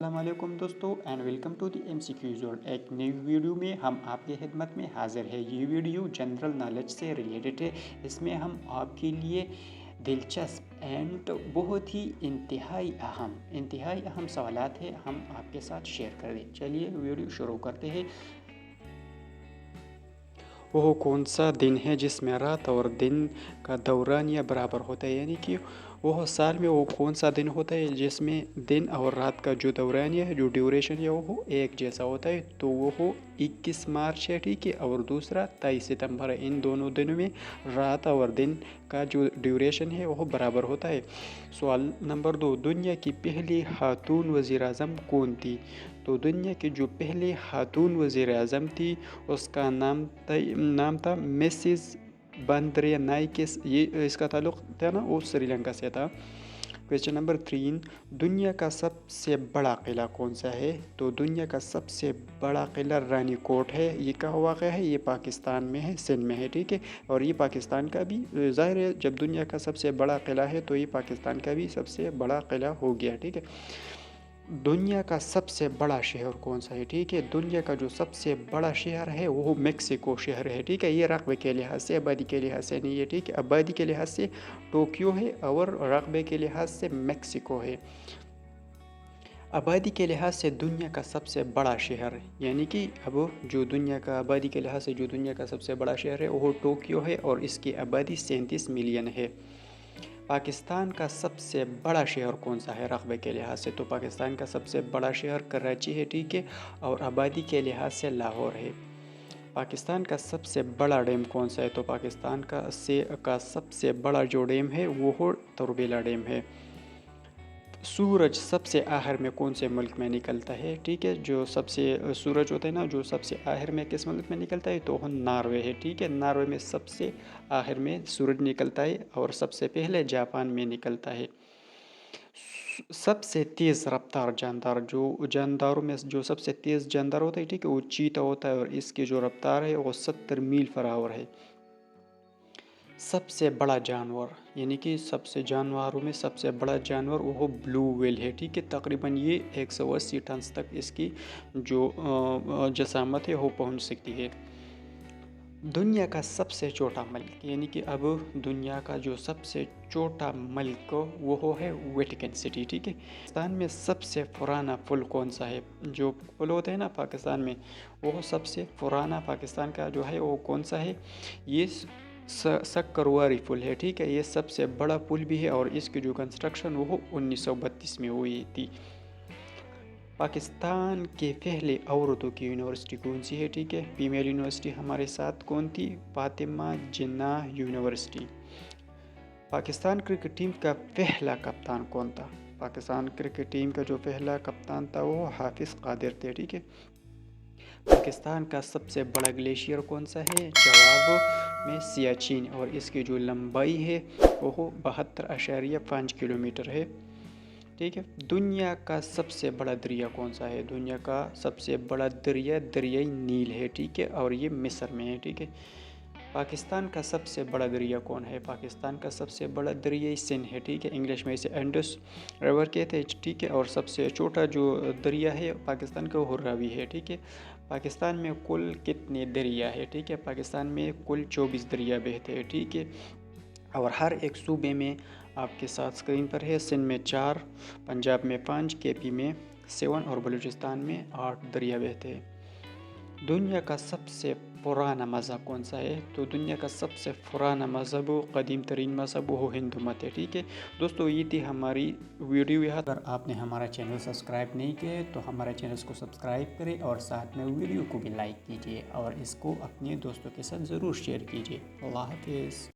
अस्सलामुअलैकुम दोस्तों and welcome to the MCQ zone. एक नई वीडियो में हम आपकी खिदमत में हाजिर है। ये वीडियो जनरल नॉलेज से रिलेटेड है। इसमें हम आपके लिए दिलचस्प एंड बहुत ही इंतहाई अहम सवालात है हम आपके साथ शेयर कर दें। चलिए वीडियो शुरू करते हैं। वो कौन सा दिन है जिसमें रात और दिन का दौरानिया बराबर होता है, यानी कि वो साल में वो कौन सा दिन होता है जिसमें दिन और रात का जो दौरानिया है, जो ड्यूरेशन है, वो एक जैसा होता है। तो वो 21 मार्च है, ठीक है, और दूसरा 23 सितंबर है। इन दोनों दिनों में रात और दिन का जो ड्यूरेशन है वो बराबर होता है। सवाल नंबर 2, दुनिया की पहली खातून वज़ीर आज़म कौन थी? तो दुनिया की जो पहली खातून वज़ीर आज़म थी उसका नाम था मिसिस बंदरे नाइकिस। ये इसका ताल्लुक़ था ना, वो श्रीलंका से था। क्वेश्चन नंबर 3, दुनिया का सबसे बड़ा किला कौन सा है? तो दुनिया का सबसे बड़ा किला रानी कोट है। ये कहाँ वाक़ है? ये पाकिस्तान में है, सिंध में है, ठीक है। और ये पाकिस्तान का भी ज़ाहिर है, जब दुनिया का सबसे बड़ा किला है तो ये पाकिस्तान का भी सबसे बड़ा किला हो गया, ठीक है। दुनिया का सबसे बड़ा शहर कौन सा है? ठीक है, दुनिया का जो सबसे बड़ा शहर है वो मेक्सिको शहर है, ठीक है। ये रकबे के लिहाज से, आबादी के लिहाज से नहीं है, ठीक है। आबादी के लिहाज से टोक्यो है और रकबे के लिहाज से मेक्सिको है। आबादी के लिहाज से दुनिया का सबसे बड़ा शहर, यानी कि अब जो दुनिया का आबादी के लिहाज से जो दुनिया का सबसे बड़ा शहर है वो टोक्यो है और इसकी आबादी 37 मिलियन है। पाकिस्तान का सबसे बड़ा शहर कौन सा है रकबे के लिहाज से? तो पाकिस्तान का सबसे बड़ा शहर कराची है, ठीक है, और आबादी के लिहाज से लाहौर है। पाकिस्तान का सबसे बड़ा डैम कौन सा है? तो पाकिस्तान का सबसे बड़ा जो डैम है वो तुरबेला डैम है। सूरज सबसे आखिर में कौन से मुल्क में निकलता है? ठीक है, जो सबसे सूरज होता है ना, जो सबसे आखिर में किस मुल्क में निकलता है? तो वो नॉर्वे है, ठीक है। नॉर्वे में सबसे आखिर में सूरज निकलता है और सबसे पहले जापान में निकलता है। सबसे तेज़ रफ्तार जानदार, जो जानदारों में जो सबसे तेज़ जानदार होता है, ठीक है, वो चीता होता है और इसकी जो रफ्तार है वो 70 मील पर आवर है। सबसे बड़ा जानवर, यानी कि सबसे जानवरों में सबसे बड़ा जानवर वो ब्लू व्हेल है, ठीक है। तकरीबन ये 180 टन तक इसकी जो जसामत है वो पहुंच सकती है। दुनिया का सबसे छोटा मुल्क, यानी कि अब दुनिया का जो सबसे छोटा मुल्क वो है वेटिकन सिटी, ठीक है। पाकिस्तान में सबसे पुराना पुल कौन सा है? जो पुल होते हैं ना पाकिस्तान में, वो सबसे पुराना पाकिस्तान का जो है वो कौन सा है? ये सक्करवारी पुल है, ठीक है। ये सबसे बड़ा पुल भी है और इसकी जो कंस्ट्रक्शन वो 1932 में हुई थी। पाकिस्तान के पहले औरतों की यूनिवर्सिटी कौन सी है? ठीक है, फीमेल यूनिवर्सिटी हमारे साथ कौन थी? Fatima Jinnah university. Pakistan cricket team का पहला कप्तान कौन था? पाकिस्तान क्रिकेट टीम का जो पहला कप्तान था वो हाफिज़ कादिर थे, ठीक है। पाकिस्तान का सबसे बड़ा ग्लेशियर कौन सा है? जवाब में सियाचिन, और इसकी जो लंबाई है वो 72.5 किलोमीटर है, ठीक है। दुनिया का सबसे बड़ा दरिया कौन सा है? दुनिया का सबसे बड़ा दरिया दरियाई नील है, ठीक है, और ये मिस्र में है, ठीक है। पाकिस्तान का सबसे बड़ा दरिया कौन है? पाकिस्तान का सबसे बड़ा दरिया सिंध है, ठीक है। इंग्लिश में इसे इंडस रिवर कहते हैं, ठीक है। और सबसे छोटा जो दरिया है पाकिस्तान का वो रावी है, ठीक है। पाकिस्तान में कुल कितने दरिया है? ठीक है, पाकिस्तान में कुल 24 दरिया बहते हैं, ठीक है। और हर एक सूबे में आपके साथ स्क्रीन पर है, सिंध में 4, पंजाब में 5, KP में 7 और बलूचिस्तान में 8 दरिया बहते हैं। दुनिया का सबसे पुराना मज़हब कौन सा है? तो दुनिया का सबसे पुराना मज़हब, कदीम तरीन मज़हब वो हिंदू मत है, ठीक है। दोस्तों ये थी हमारी वीडियो। यहाँ अगर आपने हमारा चैनल सब्सक्राइब नहीं किया तो हमारे चैनल को सब्सक्राइब करें और साथ में वीडियो को भी लाइक कीजिए और इसको अपने दोस्तों के साथ ज़रूर शेयर कीजिए। अल्लाह हाफिज़।